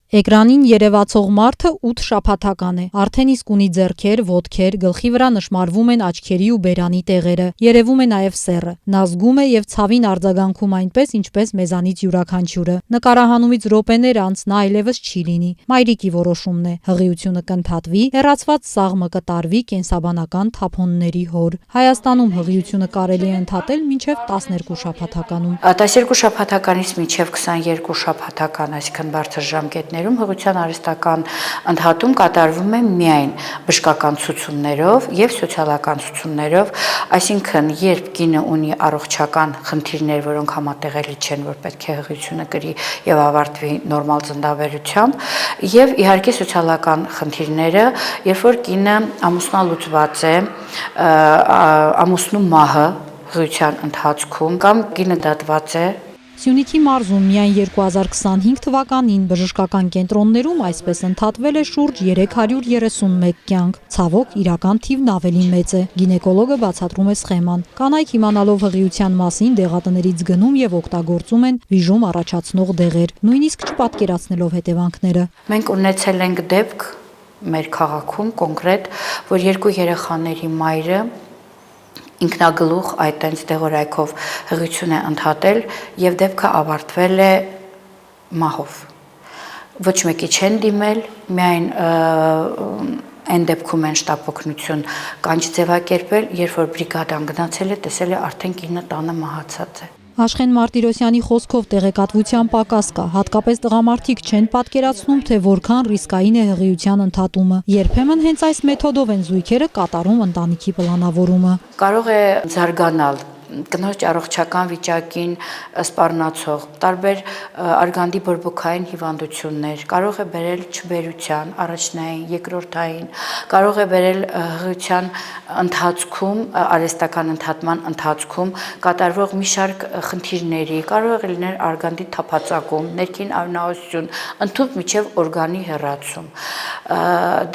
Էկրանին երևացող մարդը 8 շաբաթական է, արդեն իսկ ունի ձեռքեր, ոտքեր, գլխի վրա նշմարվում են աչքերի ու բերանի տեղերը, երևում է նաև սեռը, նա զգում է և ցավին արձագանքում այնպես, ինչպես մեզանից յուրաքանչյուրը, նկարահանումից րոպեներ անց նա այլևս չի լինի, մայրիկի որոշումն է, հղիությունը կընդհատվի, հեռացված սաղմը կտարվի կենսաբանական թափոնների հոր, Հայաստանում հղիությունը կարելի է ընդհատել մինչև 12 շաբաթականում։ 12 շաբաթականից մինչև 22 շաբաթական, այսինքն բարձր ժամկետներում հղիության արհեստական ընդհատում կատարվում է միայն բժշկական ցուցումներով եւ սոցիալական ցուցումներով, այսինքն երբ կինը ունի առողջական խնդիրներ, որոնք համատեղելի չեն, որ պետք է հղիությունը կրի եւ ավարտվի նորմալ ծննդաբերությամբ, եւ իհարկե սոցիալական խնդիրները, երբ որ կինը ամուսնալուծված է, ամուսնու մահը հղիության ընթացքում կամ կինը դատված է։ Սյունիքի մարզում միայն 2025 թվականին բժշկական կենտրոններում այսպես ընդհատվել է շուրջ 331 կյանք, ցավոք իրական թիվն ավելի մեծ է, գինեկոլոգը բացատրում է սխեման, կանայք իմանալով հղիության մասին դեղատներից գնում եւ օգտագործում են վիժում առաջացնող դեղեր, նույնիսկ չպատկերացնելով հետևանքները։ Մենք ունեցել ենք դեպք մեր քաղաքում կոնկրետ, որ 2 երեխաների մայրը ինքնագլուխ այտենց դեղորայքով հղիություն է ընդհատել եւ դեպքը ավարտվել է մահով։ Ոչ մեկի չեն դիմել, միայն այն դեպքում են շտապօգնություն կանչ ձևակերպել, երբ որ բրիգադան գնացել է, տեսել է արդեն կինը տանը մահացած է։ Աշխեն Մարտիրոսյանի խոսքով տեղեկատվության պակաս կա, հատկապես տղամարդիկ չեն պատկերացնում, թե որքան ռիսկային է հղիության ընդհատումը։ Երբեմն հենց այս մեթոդով են զույգերը կատարում ընտանիքի պլանավորումը։ Կարող է զարգանալ կնոջ առողջական վիճակին սպառնացող տարբեր արգանդի բորբոքային հիվանդություններ, կարող է բերել չբերության, առաջնային, երկրորդային, կարող է բերել հղիության ընթացքում, արհեստական ընդհատման ընթացքում կատարվող մի շարք խնդիրների, կարող է լինել արգանդի թափածակում, ներքին արյունահոսություն, ընդհանուր միջև օրգանի հեռացում։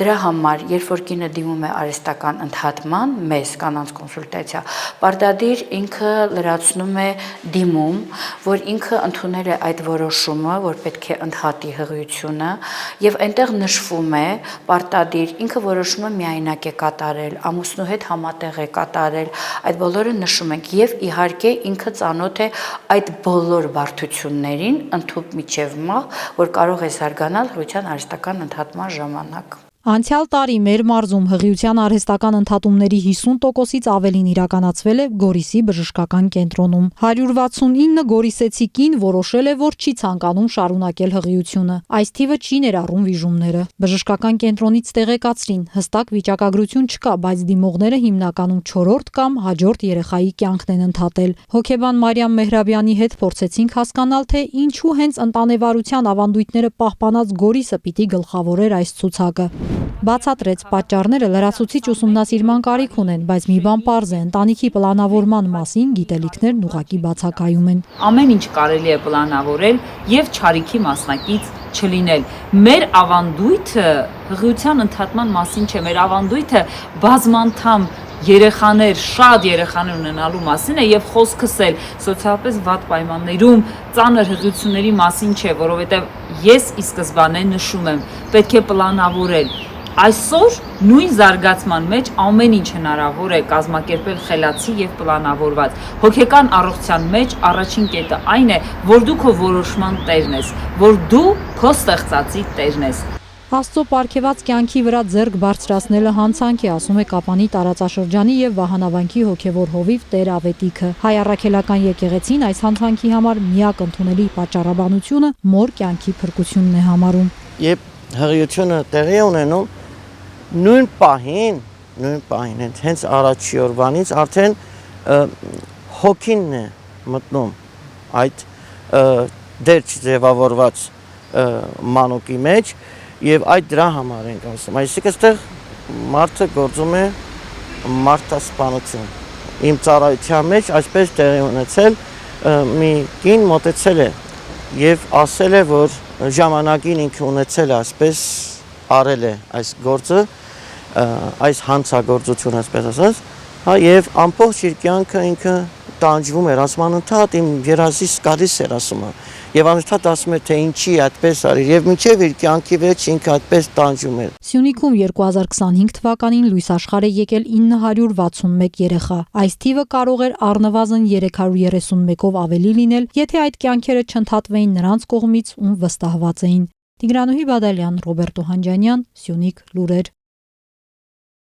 Դրա համար, երբ որ կինը դիմում է արհեստական ընդհատման, մեզ կանանց կոնսուլտացիա, պարտադիր ինքը լրացնում է դիմում, որ ինքը ընդունել է այդ որոշումը, որ պետք է ընդհատի հղիությունը, եւ այնտեղ նշվում է պարտադիր ինքը որոշումը միայնակ է կատարել, ամուսնու հետ համատեղ է կատարել, այդ բոլորը նշում ենք եւ իհարկե ինքը ծանոթ է այդ բոլոր բարդություններին ընդհանուր միջև մահ, որ կարող է զարգանալ հղիության արհեստական ընդհատման ժամանակ։ Անցյալ տարի մեր մարզում հղիության արհեստական ընդհատումների 50%-ից ավելին իրականացվել է Գորիսի բժշկական կենտրոնում։ 169 գորիսեցի կին որոշել է, որ չի ցանկանում շարունակել հղիությունը։ Այս թիվը չի ներառում վիժումները։ Բժշկական կենտրոնից տեղեկացրին, հստակ վիճակագրություն չկա, բայց դիմողները հիմնականում 4-րդ կամ հաջորդ երեխայի կյանքն են ընդհատել։ Հոգեբան Մարիամ Մեհրաբյանի հետ փորձեցինք հասկանալ, թե ինչու հենց ընտանեվարության ավանդույթները պահպանած Գորիսը պիտի գլխավորեր այս ցուցակը։ Բացատրեց, պատճառները լրացուցիչ ուսումնասիրման կարիք ունեն, բայց մի բան պարզ է, ընտանիքի պլանավորման մասին գիտելիքներն ուղղակի բացակայում են։ Ամեն ինչ կարելի է պլանավորել եւ չարիքի մասնակից չլինել։ Մեր ավանդույթը հղիության ընդհատման մասին չէ, մեր ավանդույթը բազմանդամ երեխաներ, շատ երեխաներ ունենալու մասին է եւ խոսքս էլ սոցիալապես վատ պայմաններում ծանր հղիությունների մասին չէ, որովհետեւ ես ի սկզբանե նշում եմ, պետք է պլանավորել։ Այսօր նույն զարգացման մեջ ամեն ինչ հնարավոր է կազմակերպել խելացի եւ պլանավորված։ Հոգեկան առողջության մեջ առաջին կետը այն է, որ դու քո որոշման տերն ես, որ դու քո ստեղծածի տերն ես։ Աստծո պարգևած կյանքի վրա ձեռք բարձրացնելը հանցանք է, ասում է Կապանի տարածաշրջանի եւ Վահանավանքի հոգեվոր հովիվ Տեր Ավետիքը։ Հայ առաքելական եկեղեցին այս հանցանքի համար միակ ընդունելի պատճառաբանությունը մոր կյանքի փրկությունն է համարում։ Երբ հղիությունը տեղի է ունենում, նույն պահին հենց առաջի օրվանից արդեն հոգինն է մտնում այդ դեր չձևավորված մանուկի մեջ եւ այդ դրա համար ենք ասում, այսինքն այստեղ մարդը գործում է մարդասպանություն։ Իմ ծառայության մեջ այսպես տեղի ունեցել, մի կին մոտեցել է եւ ասել է, որ ժամանակին ինքը ունեցել է այսպես արել է այս գործը, այս հանցագործությունը, այսպես ասած, հա, եւ ամբողջ իր կյանքը ինքը տանջվում էր, ասում անընդհատ իմ երազիս գալիս էր, ասում է, Եվ անընդհատ ասում էր, թե ինչի այդպես արիր, եւ մինչեւ իր կյանքի վերջ ինքը այդպես տանջում էր։ Սյունիքում 2025 թվականին լույս աշխարհ է եկել 961 երեխա։ Այս թիվը կարող էր առնվազն 331-ով ավելի լինել, եթե այդ կյանքերը չընդհատվեին նրանց կողմից, ում վստահված էին։ Տիգրանուհի Բադալյան, Ռոբերտ Օհանջանյան, Սյունիք լուրեր։